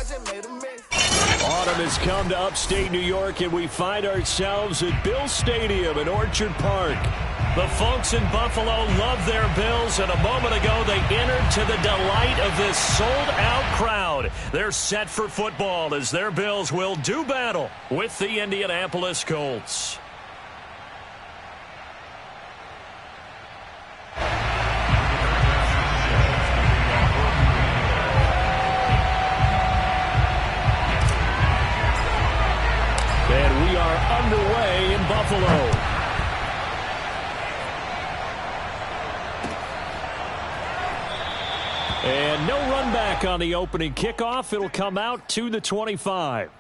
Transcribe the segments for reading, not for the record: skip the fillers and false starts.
Autumn has come to upstate New York, and we find ourselves at Bill Stadium in Orchard Park. The folks in Buffalo love their Bills, and a moment ago they entered to the delight of this sold-out crowd. They're set for football as their Bills will do battle with the Indianapolis Colts. And we are underway in Buffalo. And no run back on the opening kickoff. It'll come out to the 25.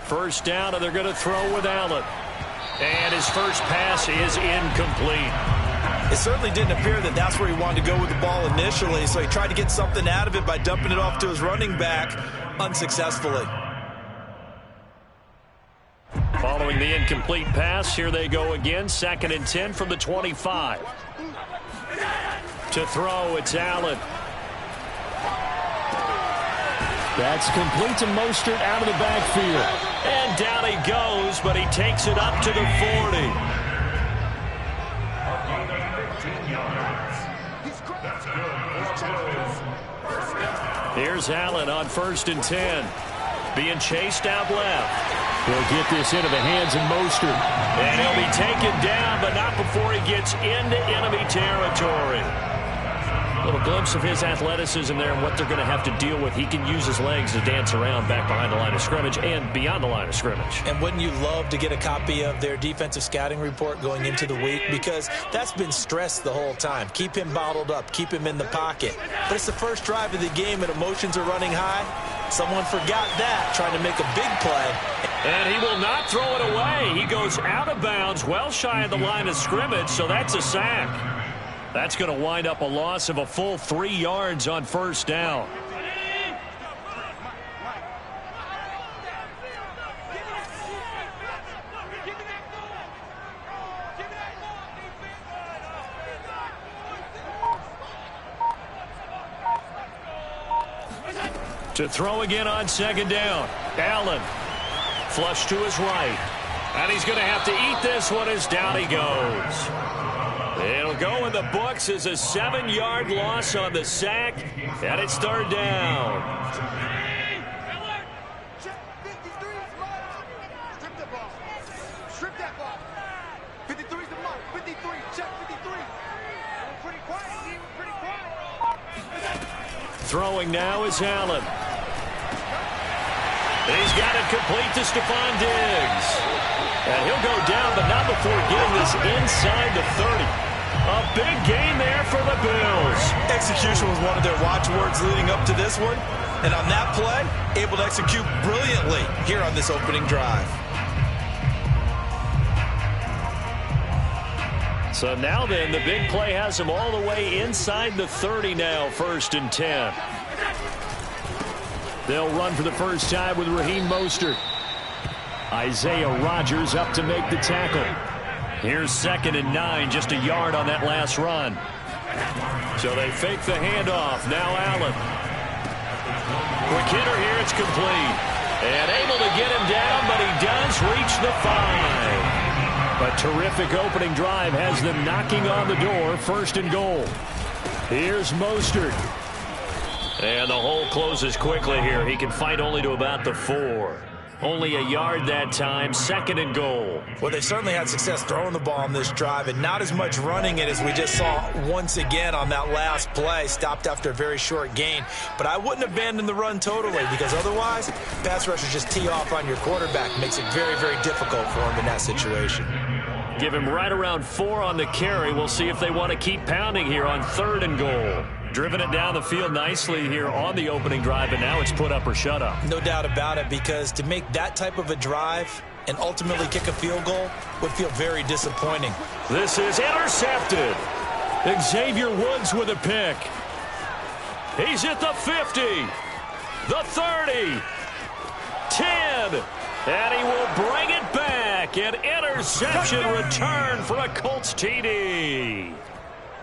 First down, and they're going to throw with Allen. And his first pass is incomplete. It certainly didn't appear that that's where he wanted to go with the ball initially, so he tried to get something out of it by dumping it off to his running back unsuccessfully. Following the incomplete pass, here they go again. 2nd and 10 from the 25. To throw, it's Allen. That's complete to Mostert out of the backfield. And down he goes, but he takes it up to the 40. Here's Allen on 1st and 10. Being chased out left. He'll get this into the hands of Mostert. And he'll be taken down, but not before he gets into enemy territory. A little glimpse of his athleticism there and what they're going to have to deal with. He can use his legs to dance around back behind the line of scrimmage and beyond the line of scrimmage. And wouldn't you love to get a copy of their defensive scouting report going into the week? Because that's been stressed the whole time. Keep him bottled up. Keep him in the pocket. But it's the first drive of the game and emotions are running high. Someone forgot that, trying to make a big play. And he will not throw it away. He goes out of bounds, well shy of the line of scrimmage, so that's a sack. That's going to wind up a loss of a full 3 yards on first down. To throw again on 2nd down. Allen. Flush to his right. And he's going to have to eat this one as down he goes. It'll go in the books as a 7-yard loss on the sack, and it's 3rd down. Strip that ball. 53's the mark. 53, check 53. Pretty quiet, pretty quiet. Throwing now is Allen. He's got it complete to Stephon Diggs. And he'll go down, but not before getting this inside the 30. A big game there for the Bills. Execution was one of their watchwords leading up to this one. And on that play, able to execute brilliantly here on this opening drive. So now then, the big play has him all the way inside the 30 now, 1st and 10. They'll run for the first time with Raheem Mostert. Isaiah Rodgers up to make the tackle. Here's 2nd and 9, just a yard on that last run. So they fake the handoff. Now Allen. Quick hitter here, it's complete. And able to get him down, but he does reach the 5. A terrific opening drive has them knocking on the door, 1st and goal. Here's Mostert. And the hole closes quickly here. He can fight only to about the 4. Only a yard that time, 2nd and goal. Well, they certainly had success throwing the ball on this drive and not as much running it as we just saw once again on that last play. Stopped after a very short gain. But I wouldn't abandon the run totally because otherwise, pass rushers just tee off on your quarterback. Makes it very, very difficult for him in that situation. Give him right around 4 on the carry. We'll see if they want to keep pounding here on 3rd and goal. Driven it down the field nicely here on the opening drive, and now it's put up or shut up. No doubt about it, because to make that type of a drive and ultimately kick a field goal would feel very disappointing. This is intercepted. Xavier Woods with a pick. He's at the 50, the 30, 10, and he will bring it back. An interception return for a Colts TD.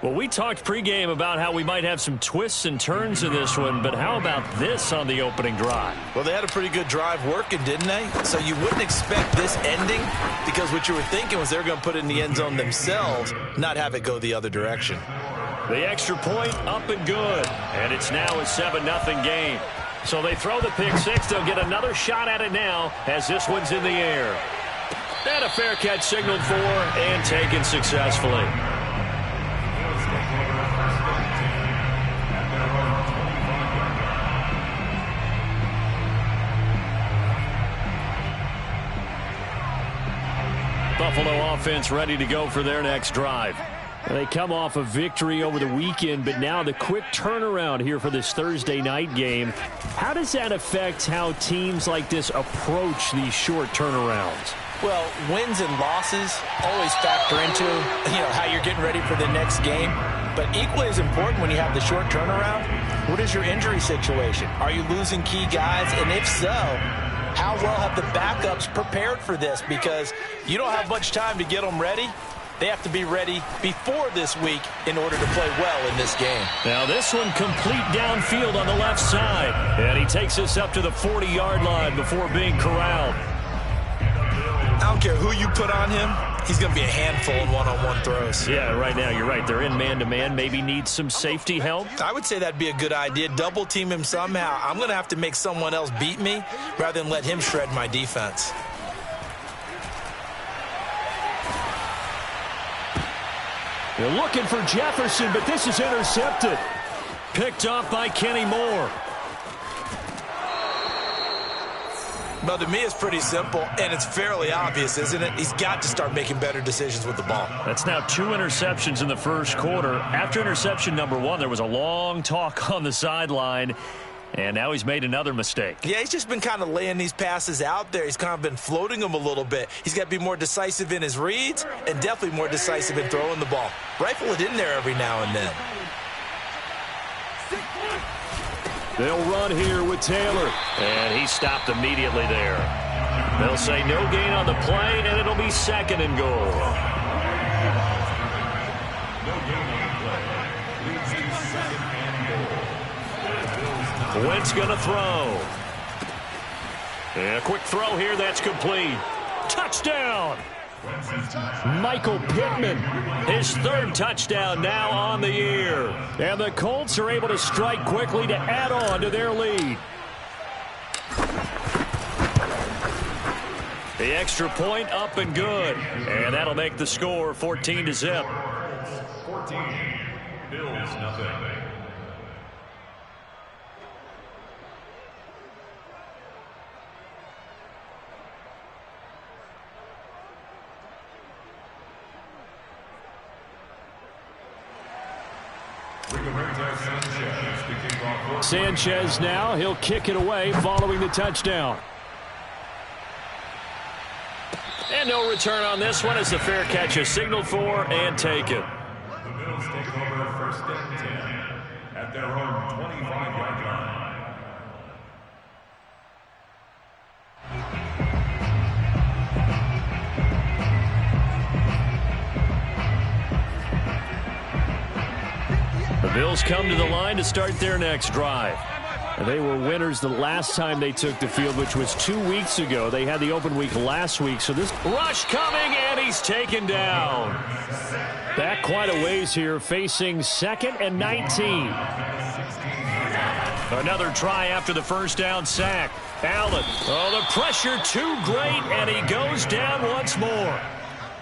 Well, we talked pregame about how we might have some twists and turns in this one, but how about this on the opening drive? Well, they had a pretty good drive working, didn't they? So you wouldn't expect this ending, because what you were thinking was they were going to put it in the end zone themselves, not have it go the other direction. The extra point up and good, and it's now a 7-0 game. So they throw the pick six. They'll get another shot at it now as this one's in the air. And a fair catch signaled for and taken successfully. Buffalo offense ready to go for their next drive. They come off a victory over the weekend, but now the quick turnaround here for this Thursday night game. How does that affect how teams like this approach these short turnarounds? Well, wins and losses always factor into, how you're getting ready for the next game. But equally as important when you have the short turnaround, what is your injury situation? Are you losing key guys? And if so, how well have the backups prepared for this? Because you don't have much time to get them ready. They have to be ready before this week in order to play well in this game. Now this one complete downfield on the left side. And he takes us up to the 40-yard line before being corralled. I don't care who you put on him. He's going to be a handful in one-on-one throws. Yeah, right now you're right. They're in man-to-man. Maybe needs some safety help. I would say that'd be a good idea. Double team him somehow. I'm going to have to make someone else beat me rather than let him shred my defense. They're looking for Jefferson, but this is intercepted. Picked off by Kenny Moore. Well, to me, it's pretty simple, and it's fairly obvious, isn't it? He's got to start making better decisions with the ball. That's now 2 interceptions in the first quarter. After interception number 1, there was a long talk on the sideline, and now he's made another mistake. Yeah, he's just been kind of laying these passes out there. He's kind of been floating them a little bit. He's got to be more decisive in his reads and definitely more decisive in throwing the ball. Rifle it in there every now and then. They'll run here with Taylor. And he stopped immediately there. They'll say no gain on the play, and it'll be 2nd and goal. Wentz going to throw. And a quick throw here. That's complete. Touchdown. Michael Pittman, his 3rd touchdown now on the year. And the Colts are able to strike quickly to add on to their lead. The extra point up and good. And that'll make the score 14-0. 14, Bills nothing. Sanchez now, he'll kick it away following the touchdown. And no return on this one as the fair catch is signaled for and taken. The Bills take over 1st and 10 at their own 25-yard line. The Bills come to the line to start their next drive. They were winners the last time they took the field, which was 2 weeks ago. They had the open week last week, so this rush coming, and he's taken down. Back quite a ways here, facing 2nd and 19. Another try after the first down sack. Allen, the pressure too great, and he goes down once more.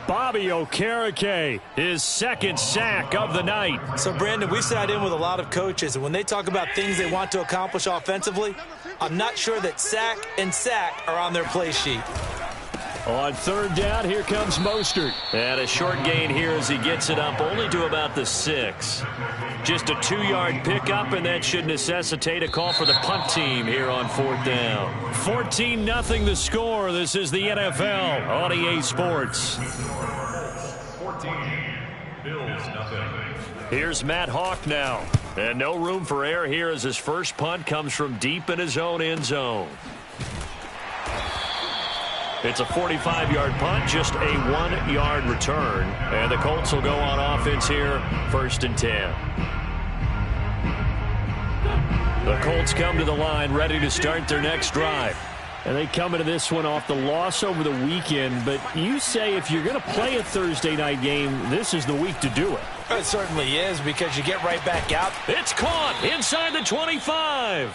Bobby Okereke, his 2nd sack of the night. So, Brandon, we sat in with a lot of coaches, and when they talk about things they want to accomplish offensively, I'm not sure that sack and sack are on their play sheet. On 3rd down, here comes Mostert. And a short gain here as he gets it up only to about the 6. Just a 2-yard pickup, and that should necessitate a call for the punt team here on 4th down. 14-0 the score. This is the NFL on EA Sports. 14, Bills nothing. Here's Matt Hawk now. And no room for error here as his first punt comes from deep in his own end zone. It's a 45-yard punt, just a 1-yard return. And the Colts will go on offense here, 1st and 10. The Colts come to the line ready to start their next drive. And they come into this one off the loss over the weekend. But you say if you're going to play a Thursday night game, this is the week to do it. It certainly is, because you get right back out. It's caught inside the 25.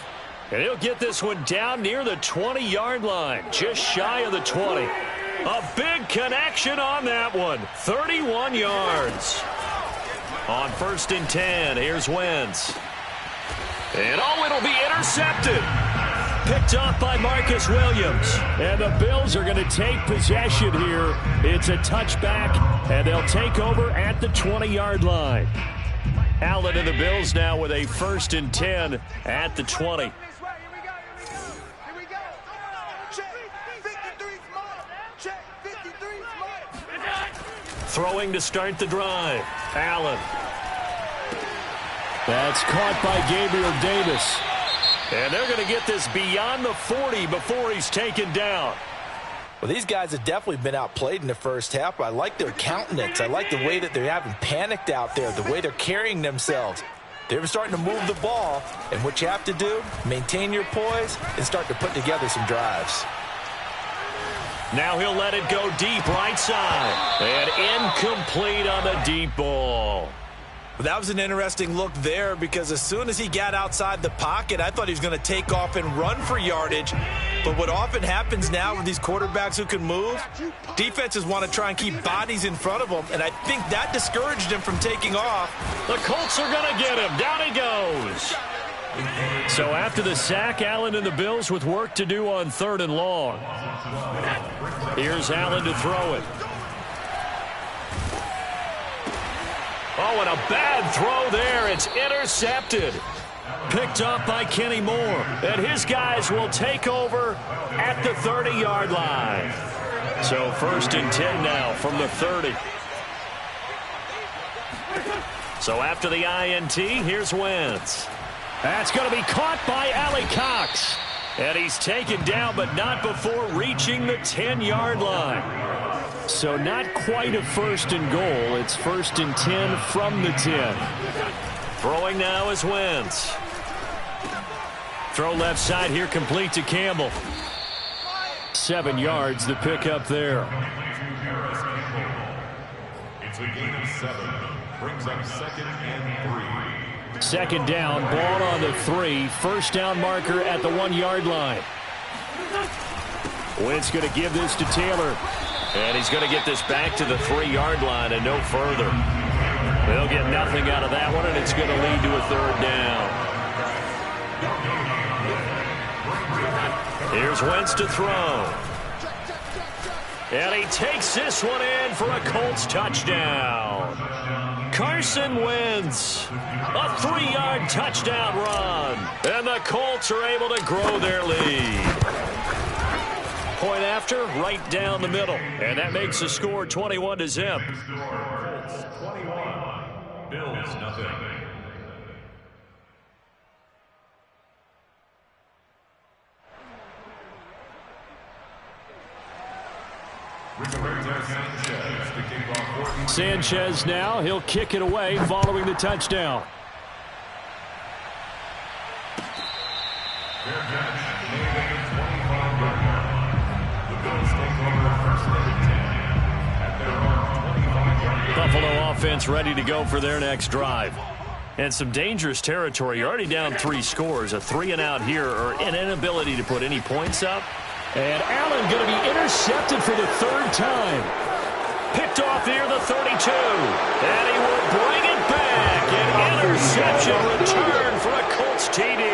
And he'll get this one down near the 20-yard line, just shy of the 20. A big connection on that one, 31 yards. On 1st and 10, here's Wentz. And it'll be intercepted. Picked off by Marcus Williams. And the Bills are going to take possession here. It's a touchback, and they'll take over at the 20-yard line. Allen and the Bills now with a 1st and 10 at the 20. Here we go. Check. 53's mine. Check. 53's mine. Throwing to start the drive. Allen. That's caught by Gabriel Davis. And they're going to get this beyond the 40 before he's taken down. Well, these guys have definitely been outplayed in the first half, but I like their countenance. I like the way that they haven't panicked out there, the way they're carrying themselves. They're starting to move the ball, and what you have to do, maintain your poise and start to put together some drives. Now he'll let it go deep right side. And incomplete on the deep ball. Well, that was an interesting look there, because as soon as he got outside the pocket, I thought he was going to take off and run for yardage. But what often happens now with these quarterbacks who can move, defenses want to try and keep bodies in front of them, and I think that discouraged him from taking off. The Colts are going to get him. Down he goes. So after the sack, Allen and the Bills with work to do on 3rd and long. Here's Allen to throw it. Oh, and a bad throw there. It's intercepted. Picked up by Kenny Moore. And his guys will take over at the 30-yard line. So 1st and 10 now from the 30. So after the INT, here's Wentz. That's going to be caught by Allie Cox. And he's taken down, but not before reaching the 10-yard line. So not quite a 1st and goal. It's 1st and 10 from the 10. Throwing now is Wentz. Throw left side here, complete to Campbell. 7 yards, the pickup there. It's a gain of 7. Brings up 2nd and 3. 2nd down, ball on the 3. 1st down marker at the 1-yard line. Wentz going to give this to Taylor. And he's going to get this back to the 3-yard line and no further. They'll get nothing out of that one, and it's going to lead to a 3rd down. Here's Wentz to throw. And he takes this one in for a Colts touchdown. Carson Wentz, a 3-yard touchdown run. And the Colts are able to grow their lead. Point after, right down the middle. And that makes the score 21-0. Colts 21. Bills nothing. Sanchez now, he'll kick it away following the touchdown. Buffalo offense ready to go for their next drive. And some dangerous territory. You're already down 3 scores. A 3-and-out here, or an inability to put any points up. And Allen going to be intercepted for the 3rd time. Picked off near the 32. And he will bring it back. An interception return for a Colts TD.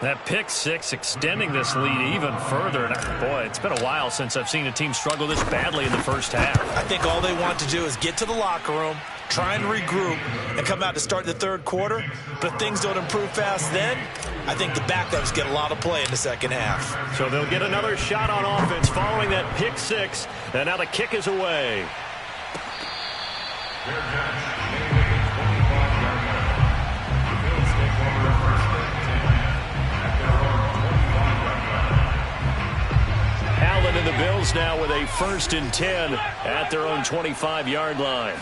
That pick 6 extending this lead even further. And boy, it's been a while since I've seen a team struggle this badly in the first half. I think all they want to do is get to the locker room, try and regroup, and come out to start the 3rd quarter. But if things don't improve fast then, I think the backups get a lot of play in the second half. So they'll get another shot on offense following that pick 6. And now the kick is away. now with a 1st and 10 at their own 25-yard line.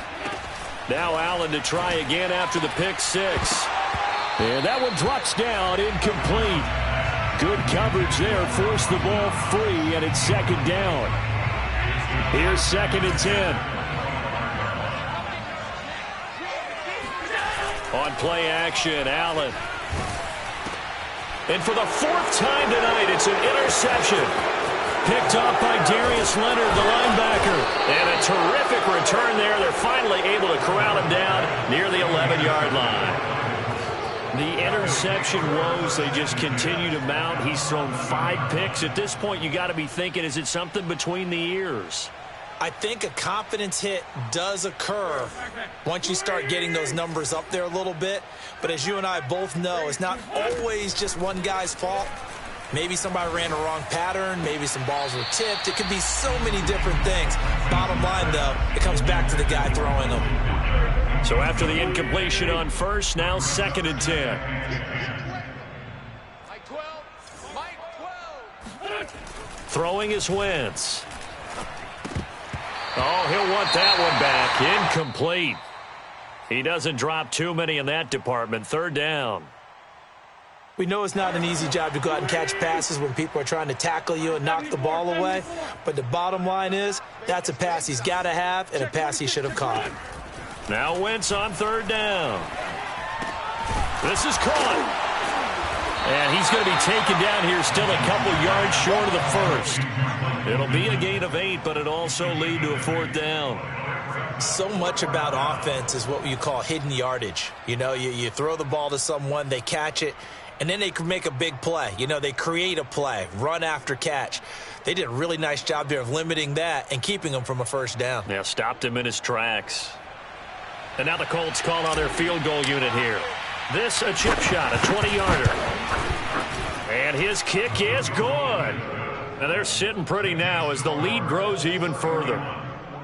Now Allen to try again after the pick six. And that one drops down, incomplete. Good coverage there, forced the ball free, and it's 2nd down. Here's 2nd and 10. On play action, Allen. And for the 4th time tonight, it's an interception. Picked off by Darius Leonard, the linebacker. And a terrific return there. They're finally able to corral him down near the 11-yard line. The interception woes, they just continue to mount. He's thrown 5 picks. At this point, you got to be thinking, is it something between the ears? I think a confidence hit does occur once you start getting those numbers up there a little bit. But as you and I both know, it's not always just one guy's fault. Maybe somebody ran a wrong pattern. Maybe some balls were tipped. It could be so many different things. Bottom line, though, it comes back to the guy throwing them. So after the incompletion on 1st, now 2nd and 10. Mike 12. Mike 12. Throwing is Wentz. Oh, he'll want that one back. Incomplete. He doesn't drop too many in that department. 3rd down. We know it's not an easy job to go out and catch passes when people are trying to tackle you and knock the ball away. But the bottom line is, that's a pass he's got to have and a pass he should have caught. Now Wentz on 3rd down. This is caught. And he's going to be taken down here, still a couple yards short of the 1st. It'll be a gain of 8, but it also lead to a 4th down. So much about offense is what you call hidden yardage. You know, you throw the ball to someone, they catch it, and then they can make a big play. You know, they create a play, run after catch. They did a really nice job there of limiting that and keeping him from a 1st down. Yeah, stopped him in his tracks. And now the Colts call on their field goal unit here. This a chip shot, a 20-yarder. And his kick is good. And they're sitting pretty now as the lead grows even further.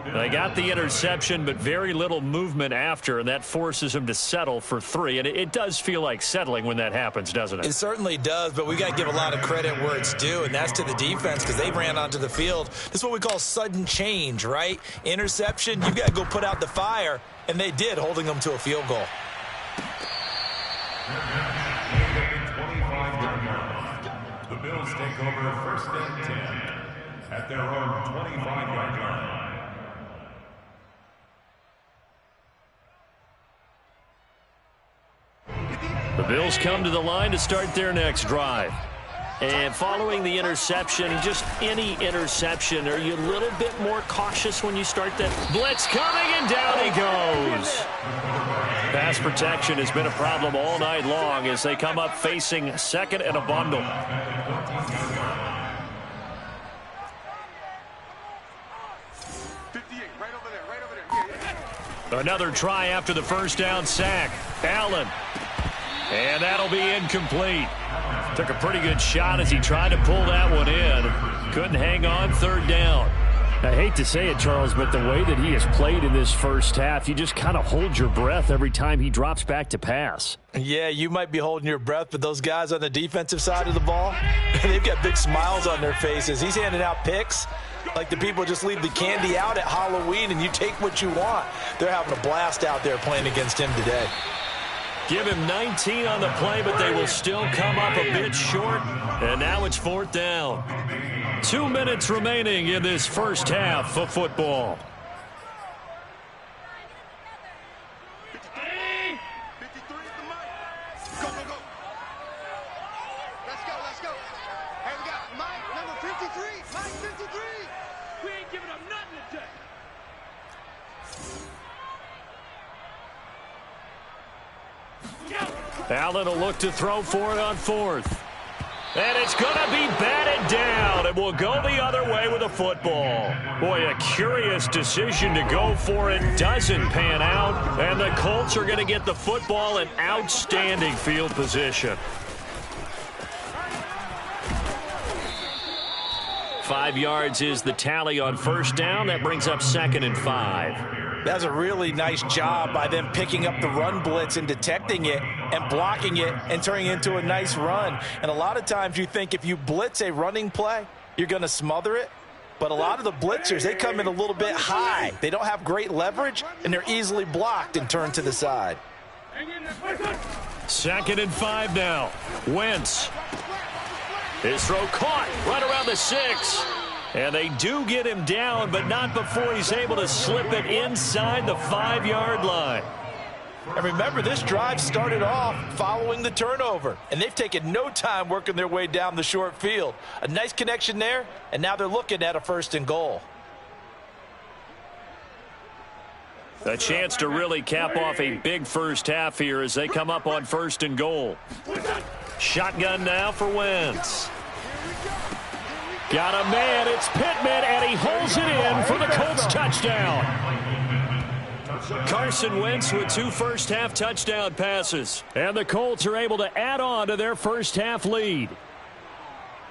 They got the interception, but very little movement after, and that forces them to settle for 3. And it does feel like settling when that happens, doesn't it? It certainly does, but we got to give a lot of credit where it's due, and that's to the defense because they ran onto the field. This is what we call sudden change, right? Interception, you got to go put out the fire, and they did, holding them to a field goal. The Bills take over 1st and 10 at their own 25-yard line. The Bills come to the line to start their next drive. And following the interception, just any interception, are you a little bit more cautious when you start that blitz coming, and down he goes. Pass protection has been a problem all night long as they come up facing 2nd and a bundle. Another try after the 1st down sack. Allen. And that'll be incomplete. Took a pretty good shot as he tried to pull that one in. Couldn't hang on. 3rd down. I hate to say it, Charles, but the way that he has played in this 1st half, you just kind of hold your breath every time he drops back to pass. Yeah, you might be holding your breath, but those guys on the defensive side of the ball, they've got big smiles on their faces. He's handing out picks like the people just leave the candy out at Halloween and you take what you want. They're having a blast out there playing against him today. Give him 19 on the play, but they will still come up a bit short. And now it's 4th down. 2 minutes remaining in this 1st half of football. 53 is the mic. Go, go, go. Let's go, let's go. Hey, we got Mike, number 53. Mike, 53. We ain't giving up nothing today. Allen will look to throw for it on 4th. And it's going to be batted down. It will go the other way with a football. Boy, a curious decision to go for it. Doesn't pan out. And the Colts are going to get the football in outstanding field position. 5 yards is the tally on 1st down. That brings up 2nd and 5. That's a really nice job by them picking up the run blitz and detecting it and blocking it and turning it into a nice run. And a lot of times you think if you blitz a running play, you're going to smother it. But a lot of the blitzers, they come in a little bit high. They don't have great leverage, and they're easily blocked and turned to the side. 2nd and 5 now. Wentz. His throw caught right around the 6. And they do get him down, but not before he's able to slip it inside the 5-yard line. And remember, this drive started off following the turnover, and they've taken no time working their way down the short field. A nice connection there, and now they're looking at a 1st and goal. A chance to really cap off a big first half here as they come up on 1st and goal. Shotgun now for Wentz. Got a man, it's Pittman, and he holds it in for the Colts touchdown. Carson Wentz with 2 first-half touchdown passes. And the Colts are able to add on to their first-half lead.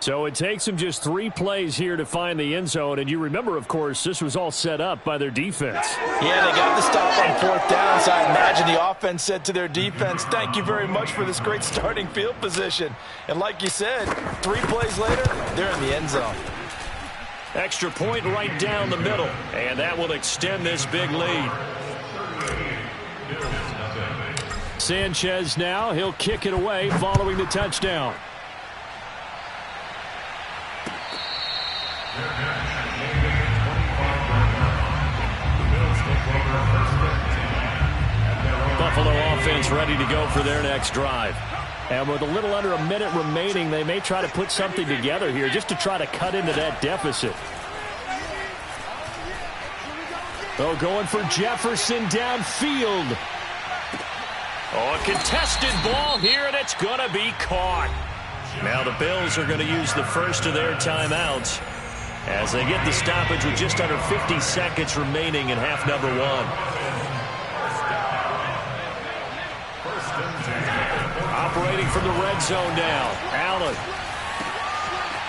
So it takes them just 3 plays here to find the end zone. And you remember, of course, this was all set up by their defense. Yeah, they got the stop on 4th down, so I imagine the offense said to their defense, thank you very much for this great starting field position. And like you said, 3 plays later, they're in the end zone. Extra point right down the middle. And that will extend this big lead. Sanchez now, he'll kick it away following the touchdown. Buffalo offense ready to go for their next drive. And with a little under a minute remaining, they may try to put something together here just to try to cut into that deficit. Oh, going for Jefferson downfield. Oh, a contested ball here, and it's going to be caught. Now the Bills are going to use the first of their timeouts as they get the stoppage with just under 50 seconds remaining in half number 1. Operating from the red zone now. Allen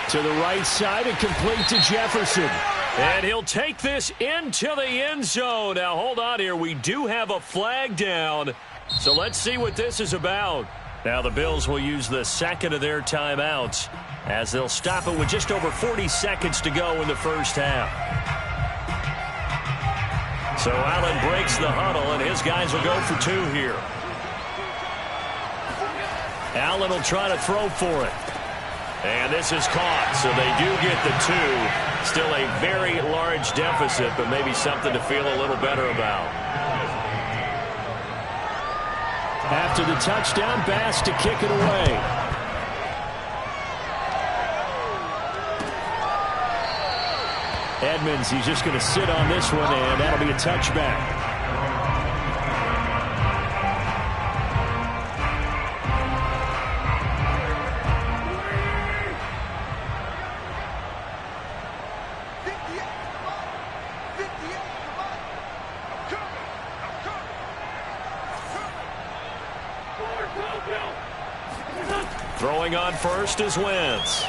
to the right side and complete to Jefferson. And he'll take this into the end zone. Now, hold on here. We do have a flag down. So let's see what this is about. Now the Bills will use the second of their timeouts as they'll stop it with just over 40 seconds to go in the first half. So Allen breaks the huddle, and his guys will go for 2 here. Allen will try to throw for it. And this is caught, so they do get the 2. Still a very large deficit, but maybe something to feel a little better about. After the touchdown, Bass to kick it away. Edmonds, he's just going to sit on this one, and that'll be a touchback. Throwing on first is Wentz.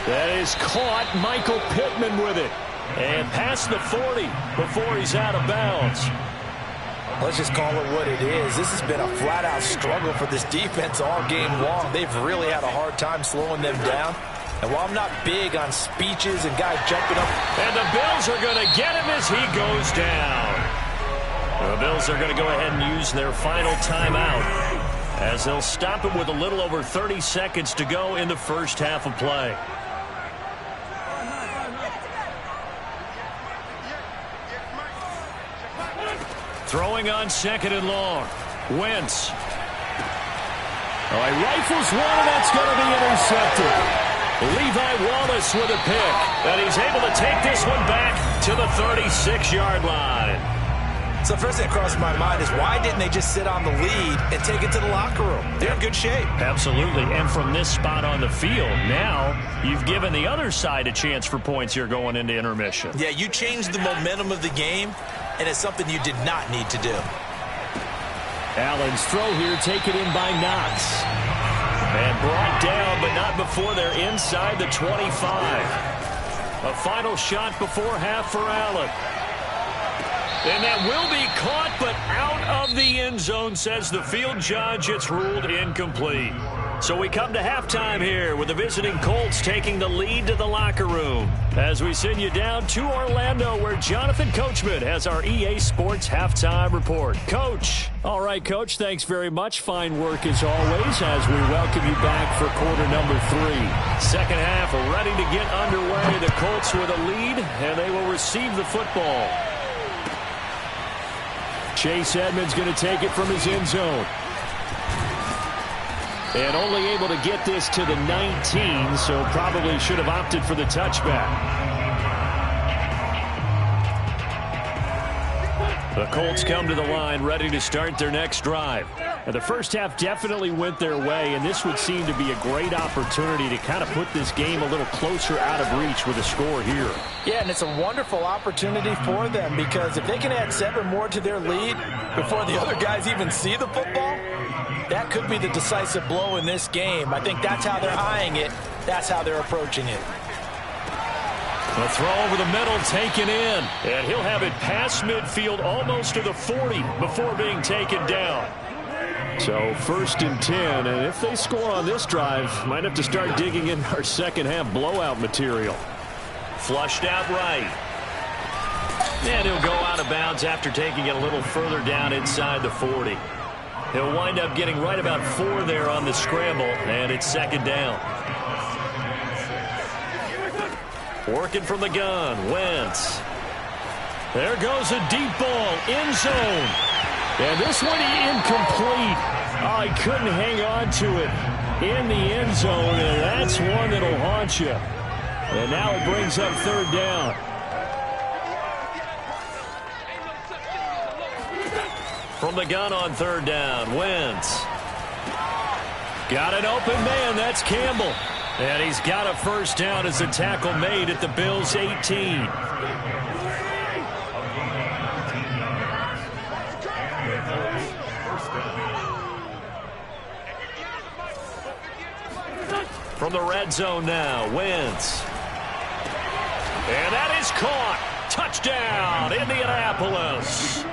That is caught. Michael Pittman with it. And past the 40 before he's out of bounds. Let's just call it what it is. This has been a flat-out struggle for this defense all game long. They've really had a hard time slowing them down. And while I'm not big on speeches and guys jumping up. And the Bills are going to get him as he goes down. The Bills are going to go ahead and use their final timeout as they'll stop it with a little over 30 seconds to go in the first half of play. Throwing on 2nd and long. Wentz. Oh, he rifles one, and that's going to be intercepted. Levi Wallace with a pick. And he's able to take this one back to the 36-yard line. So first thing that crossed my mind is why didn't they just sit on the lead and take it to the locker room? They're in good shape. Absolutely. And from this spot on the field, now you've given the other side a chance for points here going into intermission. Yeah, you changed the momentum of the game, and it's something you did not need to do. Allen's throw here taken in by Knox. And brought down, but not before they're inside the 25. A final shot before half for Allen. And that will be caught, but out of the end zone. zone says the field judge, it's ruled incomplete. So we come to halftime here with the visiting Colts taking the lead to the locker room. As we send you down to Orlando, where Jonathan Coachman has our EA Sports halftime report. Coach. All right, Coach, thanks very much. Fine work as always as we welcome you back for quarter number 3. Second half ready to get underway. The Colts with a lead, and they will receive the football. Chase Edmonds going to take it from his end zone. And only able to get this to the 19, so probably should have opted for the touchback. The Colts come to the line ready to start their next drive. And the first half definitely went their way, and this would seem to be a great opportunity to kind of put this game a little closer out of reach with a score here. Yeah, and it's a wonderful opportunity for them because if they can add 7 more to their lead before the other guys even see the football, that could be the decisive blow in this game. I think that's how they're eyeing it. That's how they're approaching it. The throw over the middle taken in. And he'll have it past midfield almost to the 40 before being taken down. So 1st and 10. And if they score on this drive, might have to start digging in our second half blowout material. Flushed out right. And he'll go out of bounds after taking it a little further down inside the 40. He'll wind up getting right about 4 there on the scramble, and it's second down. Working from the gun, Wentz. There goes a deep ball, end zone. And this one incomplete. Oh, he couldn't hang on to it in the end zone, and that's one that'll haunt you. And now it brings up 3rd down. From the gun on 3rd down, Wentz. Got an open man, that's Campbell. And he's got a first down as a tackle made at the Bills' 18. From the red zone now, Wentz. And that is caught. Touchdown, Indianapolis.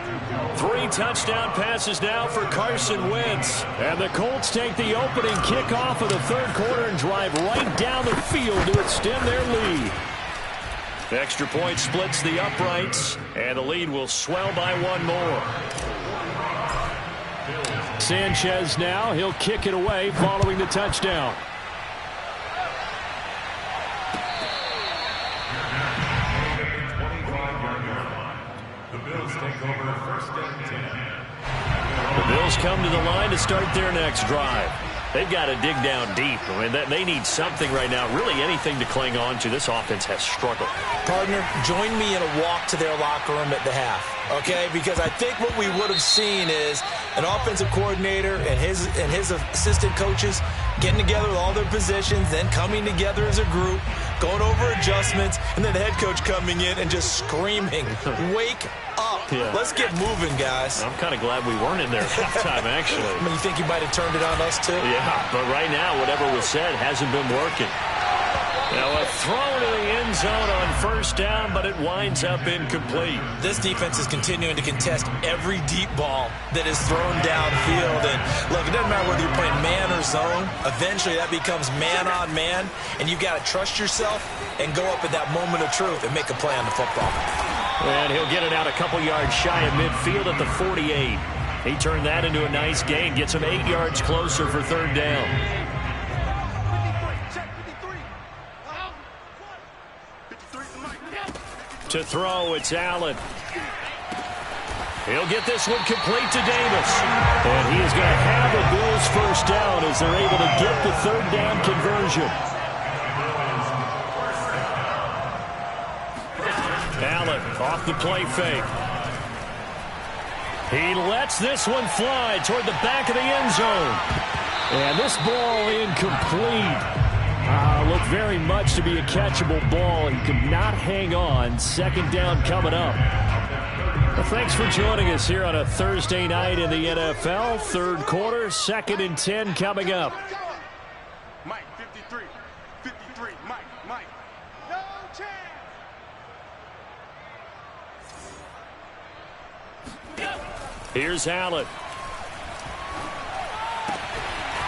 3 touchdown passes now for Carson Wentz. And the Colts take the opening kickoff of the 3rd quarter and drive right down the field to extend their lead. Extra point splits the uprights, and the lead will swell by 1 more. Sanchez now, he'll kick it away following the touchdown. The Bills come to the line to start their next drive. They've got to dig down deep. I mean, they need something right now, really anything to cling on to. This offense has struggled. Partner, join me in a walk to their locker room at the half, okay? Because I think what we would have seen is an offensive coordinator and his assistant coaches getting together with all their positions, then coming together as a group, going over adjustments, and then the head coach coming in and just screaming, wake up. Yeah. Let's get moving, guys. I'm kind of glad we weren't in there at halftime, actually. I mean, you think you might have turned it on us, too? Yeah, but right now, whatever was said hasn't been working. Now a throw to the end zone on 1st down, but it winds up incomplete. This defense is continuing to contest every deep ball that is thrown downfield. And look, it doesn't matter whether you're playing man or zone. Eventually that becomes man on man, and you've got to trust yourself and go up at that moment of truth and make a play on the football. And he'll get it out a couple yards shy of midfield at the 48. He turned that into a nice gain, gets him 8 yards closer for 3rd down. To throw, it's Allen. He'll get this one complete to Davis. And he is going to have the Bills' first down as they're able to get the 3rd down conversion. Allen off the play fake. He lets this one fly toward the back of the end zone. And this ball incomplete. Looked very much to be a catchable ball. He could not hang on. 2nd down coming up. Well, thanks for joining us here on a Thursday night in the NFL. 3rd quarter, 2nd and 10 coming up. Mike, 53. 53. Mike. No chance. Here's Allen.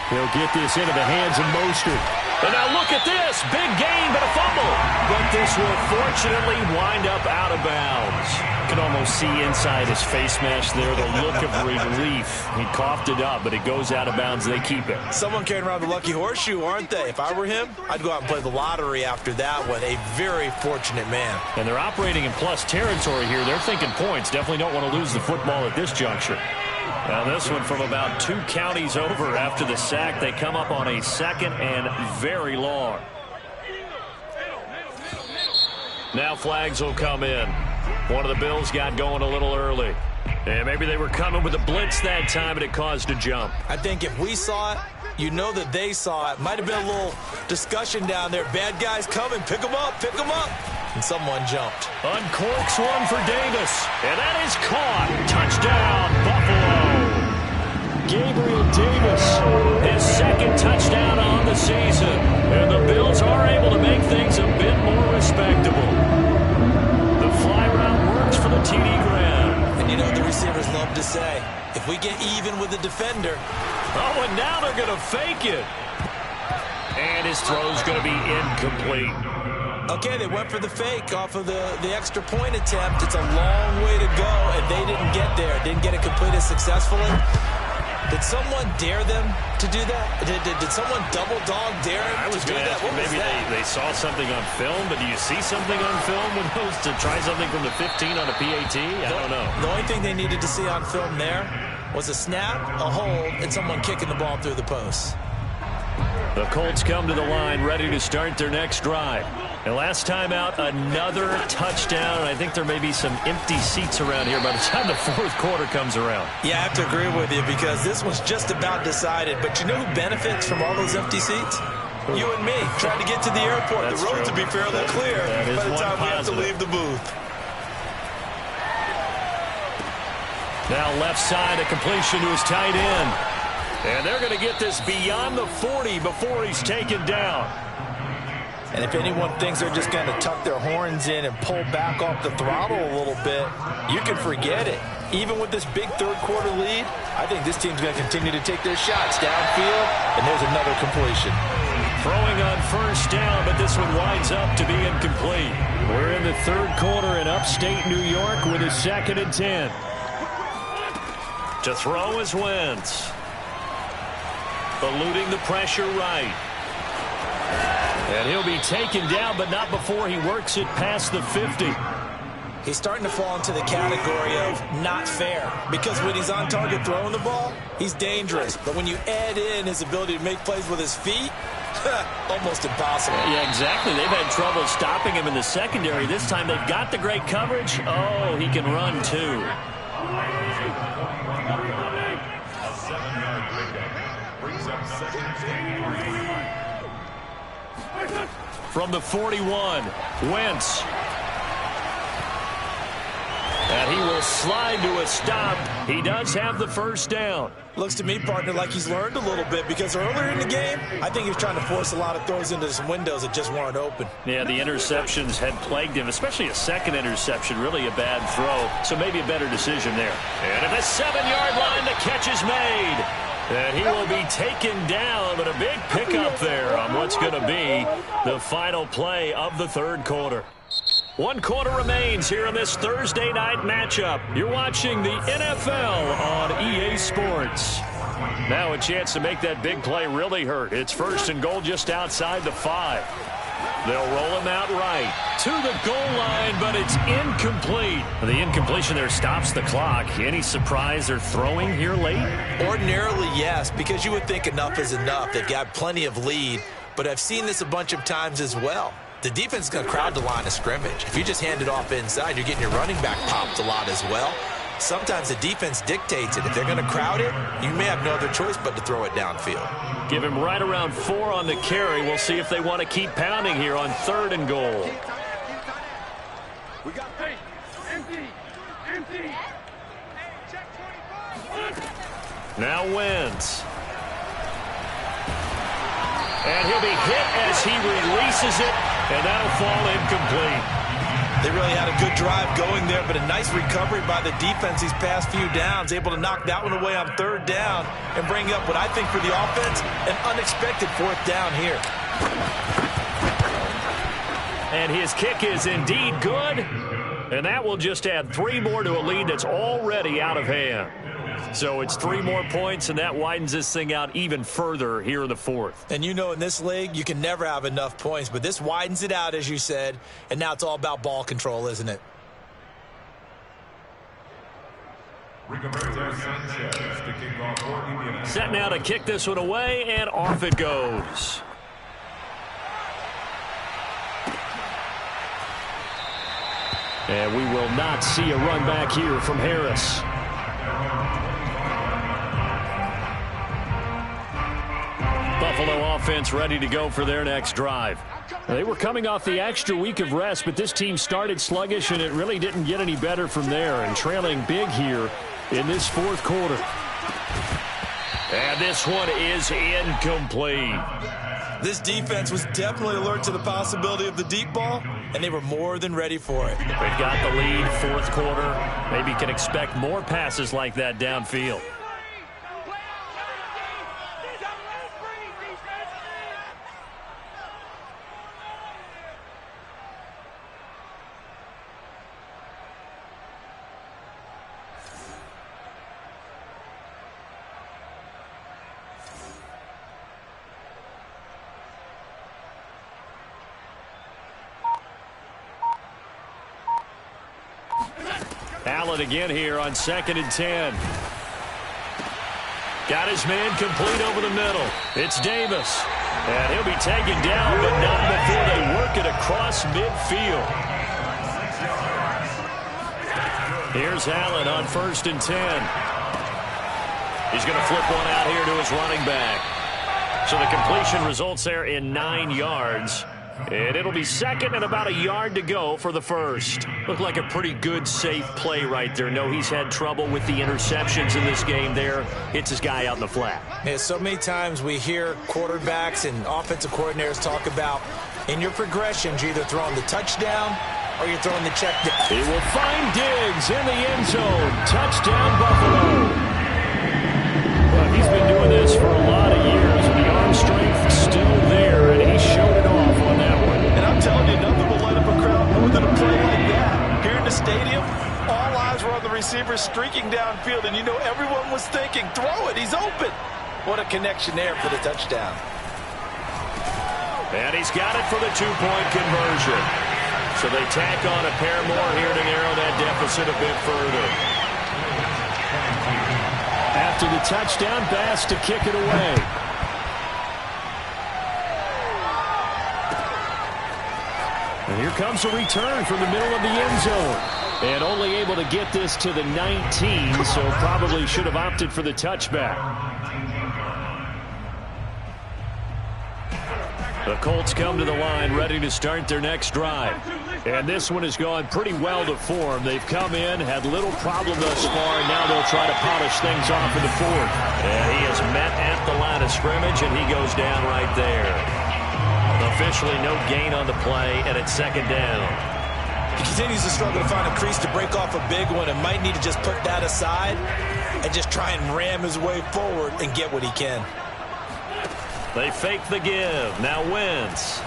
He'll get this into the hands of Mostert. And now look at this. Big gain, but a fumble. But this will fortunately wind up out of bounds. You can almost see inside his face mask there the look of relief. He coughed it up, but it goes out of bounds. They keep it. Someone carrying around the lucky horseshoe, aren't they? If I were him, I'd go out and play the lottery after that one. A very fortunate man. And they're operating in plus territory here. They're thinking points. Definitely don't want to lose the football at this juncture. Now this one from about 2 counties over after the sack. They come up on a 2nd and very long. Now flags will come in. One of the Bills got going a little early. And maybe they were coming with a blitz that time and it caused a jump. I think if we saw it, you know that they saw it. Might have been a little discussion down there. Bad guys coming. Pick them up. Pick them up. And someone jumped. Uncorks one for Davis. And that is caught. Touchdown, Buffalo. Gabriel Davis, his 2nd touchdown on the season. And the Bills are able to make things a bit more respectable. The fly route works for the TD Graham. And you know the receivers love to say, if we get even with the defender. Oh, and now they're going to fake it. And his throw's going to be incomplete. Okay, they went for the fake off of the extra point attempt. It's a long way to go, and they didn't get there. Didn't get it completed successfully. Did someone dare them to do that? Did someone double dog dare him to do that? What was that? They saw something on film, but do you see something on film when those to try something from the 15 on a PAT? I don't know. The only thing they needed to see on film there was a snap, a hold, and someone kicking the ball through the post. The Colts come to the line ready to start their next drive. And last time out, another touchdown. And I think there may be some empty seats around here by the time the 4th quarter comes around. Yeah, I have to agree with you because this was just about decided. But you know who benefits from all those empty seats? You and me, trying to get to the airport. That's the roads true. will be fairly clear by the time we have to leave the booth. Now left side, a completion to his tight end. And they're going to get this beyond the 40 before he's taken down. And if anyone thinks they're just going to tuck their horns in and pull back off the throttle a little bit, you can forget it. Even with this big 3rd quarter lead, I think this team's going to continue to take their shots downfield, and there's another completion. Throwing on 1st down, but this one winds up to be incomplete. We're in the 3rd quarter in upstate New York with a 2nd and 10. To throw is Wentz. Eluding the pressure right. And he'll be taken down, but not before he works it past the 50. He's starting to fall into the category of not fair, because when he's on target throwing the ball, he's dangerous. But when you add in his ability to make plays with his feet, almost impossible. Yeah, exactly. They've had trouble stopping him in the secondary. This time they've got the great coverage. Oh, he can run too. From the 41, Wentz. And he will slide to a stop. He does have the 1st down. Looks to me, partner, like he's learned a little bit because earlier in the game, I think he was trying to force a lot of throws into some windows that just weren't open. Yeah, the interceptions had plagued him, especially a 2nd interception, really a bad throw. So maybe a better decision there. And at the 7-yard line, the catch is made. And he will be taken down, but a big pickup there on what's going to be the final play of the 3rd quarter. 1 quarter remains here in this Thursday night matchup. You're watching the NFL on EA Sports. Now a chance to make that big play really hurt. It's 1st and goal just outside the 5. They'll roll him out right to the goal line, but it's incomplete. The incompletion there stops the clock. Any surprise they're throwing here late? Ordinarily, yes, because you would think enough is enough. They've got plenty of lead, but I've seen this a bunch of times as well. The defense is going to crowd the line of scrimmage. If you just hand it off inside, you're getting your running back popped a lot as well. Sometimes the defense dictates it. If they're going to crowd it, you may have no other choice but to throw it downfield. Give him right around 4 on the carry. We'll see if they want to keep pounding here on 3rd and goal. We got faith. Empty. Empty. Check 25. Now Wentz. And he'll be hit as he releases it, and that'll fall incomplete. They really had a good drive going there, but a nice recovery by the defense these past few downs, able to knock that one away on 3rd down and bring up what I think for the offense, an unexpected 4th down here. And his kick is indeed good, and that will just add 3 more to a lead that's already out of hand. So it's 3 more points, and that widens this thing out even further here in the 4th. And you know, in this league, you can never have enough points, but this widens it out, as you said, and now it's all about ball control, isn't it? Set now to kick this one away, and off it goes. And we will not see a run back here from Harris. Buffalo offense ready to go for their next drive. They were coming off the extra week of rest, but this team started sluggish, and it really didn't get any better from there, and trailing big here in this 4th quarter. And this one is incomplete. This defense was definitely alert to the possibility of the deep ball, and they were more than ready for it. They've got the lead, 4th quarter. Maybe can expect more passes like that downfield. Allen again here on 2nd and 10. Got his man complete over the middle. It's Davis. And he'll be taken down, but not before they work it across midfield. Here's Allen on 1st and 10. He's going to flip one out here to his running back. So the completion results there in 9 yards. And it'll be 2nd and about a yard to go for the 1st. Looked like a pretty good, safe play right there. No, he's had trouble with the interceptions in this game there. Hits his guy out in the flat. Yeah, so many times we hear quarterbacks and offensive coordinators talk about in your progressions, you're either throwing the touchdown or you're throwing the check down. He will find Diggs in the end zone. Touchdown, Buffalo. Well, he's been doing this for a lot of years. The arm strength still there, and he showed it off on that one. And I'm telling you, nothing will light up a crowd more than a play like that. Here in the stadium, all eyes were on the receiver streaking downfield, and you know everyone was thinking, throw it, he's open. What a connection there for the touchdown. And he's got it for the 2-point conversion. So they tack on a pair more here to narrow that deficit a bit further. After the touchdown, Bass to kick it away. And here comes a return from the middle of the end zone. And only able to get this to the 19, so probably should have opted for the touchback. The Colts come to the line ready to start their next drive. And this one has gone pretty well to form. They've come in, had little problem thus far, and now they'll try to polish things off in the 4th. And he is met at the line of scrimmage, and he goes down right there. Officially no gain on the play, and it's 2nd down. He continues to struggle to find a crease to break off a big one and might need to just put that aside and just try and ram his way forward and get what he can. They fake the give. Now Wentz.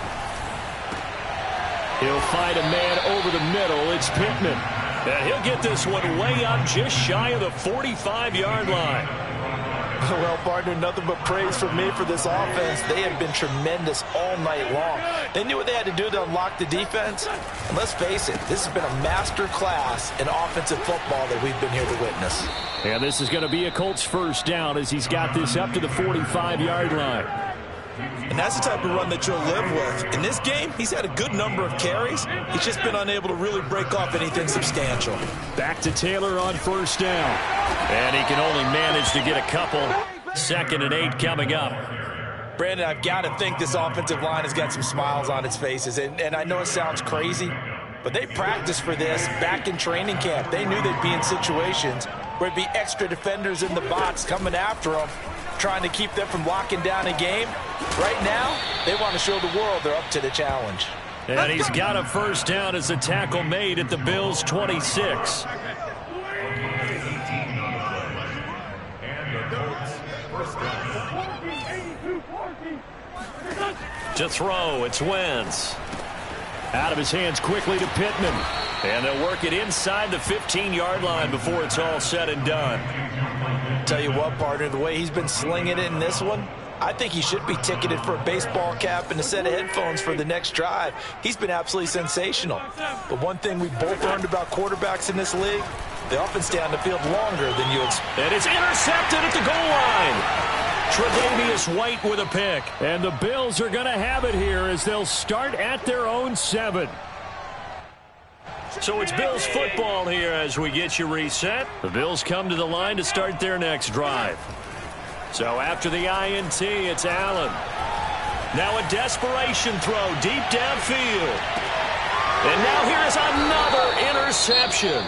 He'll find a man over the middle. It's Pittman. And he'll get this one way up just shy of the 45-yard line. Well, partner, nothing but praise from me for this offense. They have been tremendous all night long. They knew what they had to do to unlock the defense. And let's face it, this has been a master class in offensive football that we've been here to witness. And this is going to be a Colts 1st down as he's got this up to the 45-yard line. And that's the type of run that you'll live with. In this game, he's had a good number of carries. He's just been unable to really break off anything substantial. Back to Taylor on 1st down. And he can only manage to get a couple. 2nd and 8 coming up. Brandon, I've got to think this offensive line has got some smiles on its faces. And I know it sounds crazy, but they practiced for this back in training camp. They knew they'd be in situations where it'd be extra defenders in the box coming after them, trying to keep them from locking down a game. Right now, they want to show the world they're up to the challenge. And he's got a first down as the tackle made at the Bills' 26. To throw, it's Wentz. Out of his hands quickly to Pittman. And they'll work it inside the 15-yard line before it's all said and done. Tell you what, partner, the way he's been slinging it in this one, I think he should be ticketed for a baseball cap and a set of headphones for the next drive. He's been absolutely sensational. But one thing we both learned about quarterbacks in this league, they often stay on the field longer than you expect. And it's intercepted at the goal line. Tre'Davious White with a pick. And the Bills are going to have it here as they'll start at their own 7. So it's Bills football here as we get you reset. The Bills come to the line to start their next drive. So after the INT, it's Allen. Now a desperation throw deep downfield. And now here's another interception.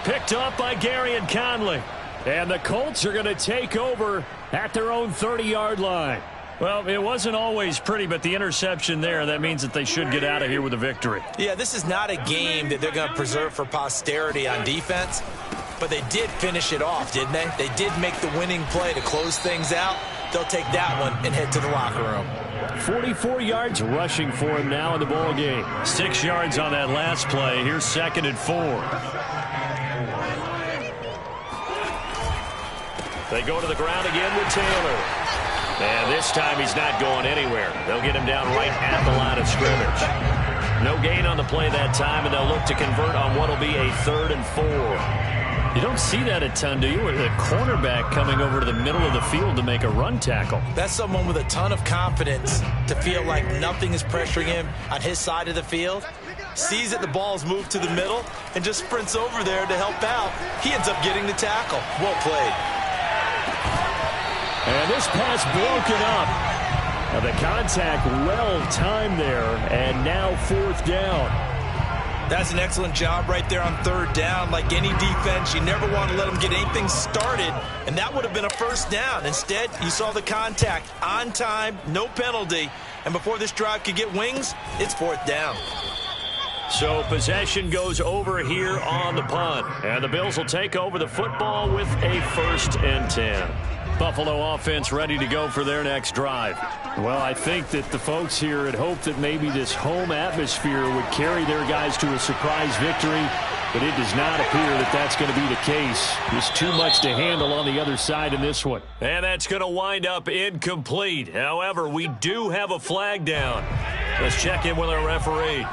Picked up by Gary and Conley. And the Colts are going to take over at their own 30-yard line. Well, it wasn't always pretty, but the interception there, that means that they should get out of here with a victory. Yeah, this is not a game that they're going to preserve for posterity on defense, but they did finish it off, didn't they? They did make the winning play to close things out. They'll take that one and head to the locker room. 44 yards rushing for him now in the ball game. 6 yards on that last play. Here's 2nd and 4. They go to the ground again with Taylor. And this time he's not going anywhere. They'll get him down right at the line of scrimmage. No gain on the play that time, and they'll look to convert on what will be a 3rd and 4. You don't see that a ton, do you? With a cornerback coming over to the middle of the field to make a run tackle. That's someone with a ton of confidence to feel like nothing is pressuring him on his side of the field. Sees that the ball's moved to the middle and just sprints over there to help out. He ends up getting the tackle. Well played. And this pass broken up. Now the contact well timed there, and now 4th down. That's an excellent job right there on 3rd down. Like any defense, you never want to let them get anything started, and that would have been a first down. Instead, you saw the contact on time, no penalty, and before this drive could get wings, it's 4th down. So possession goes over here on the punt, and the Bills will take over the football with a 1st and 10. Buffalo offense ready to go for their next drive. Well, I think that the folks here had hoped that maybe this home atmosphere would carry their guys to a surprise victory, but it does not appear that that's going to be the case. There's too much to handle on the other side in this one. And that's going to wind up incomplete. However, we do have a flag down. Let's check in with our referee.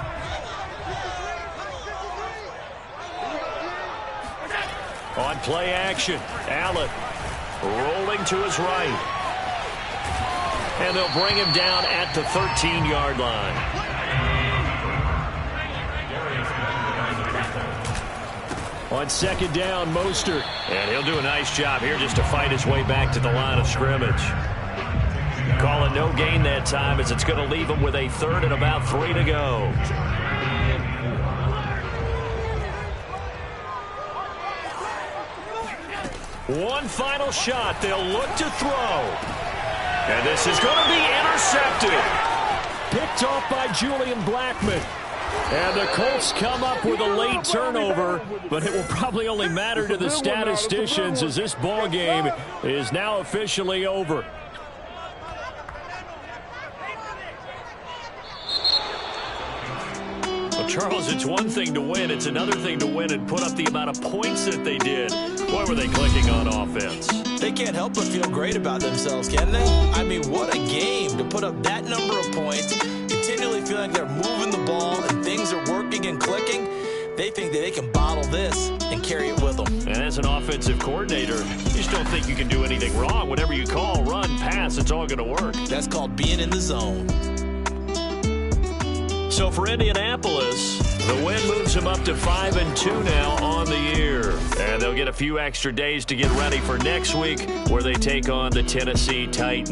On play action, Allen. Rolling to his right. And they'll bring him down at the 13-yard line. On 2nd down, Mostert. And he'll do a nice job here just to fight his way back to the line of scrimmage. Calling no gain that time as it's going to leave him with a 3rd and about 3 to go. One final shot. They'll look to throw. And this is going to be intercepted. Picked off by Julian Blackmon. And the Colts come up with a late turnover, but it will probably only matter to the statisticians as this ball game is now officially over. Charles, it's one thing to win. It's another thing to win and put up the amount of points that they did. Boy, were they clicking on offense. They can't help but feel great about themselves, can they? I mean, what a game to put up that number of points, continually feeling they're moving the ball and things are working and clicking. They think that they can bottle this and carry it with them. And as an offensive coordinator, you just don't think you can do anything wrong. Whatever you call, run, pass, it's all going to work. That's called being in the zone. So for Indianapolis, the win moves them up to 5-2 now on the year. And they'll get a few extra days to get ready for next week where they take on the Tennessee Titans.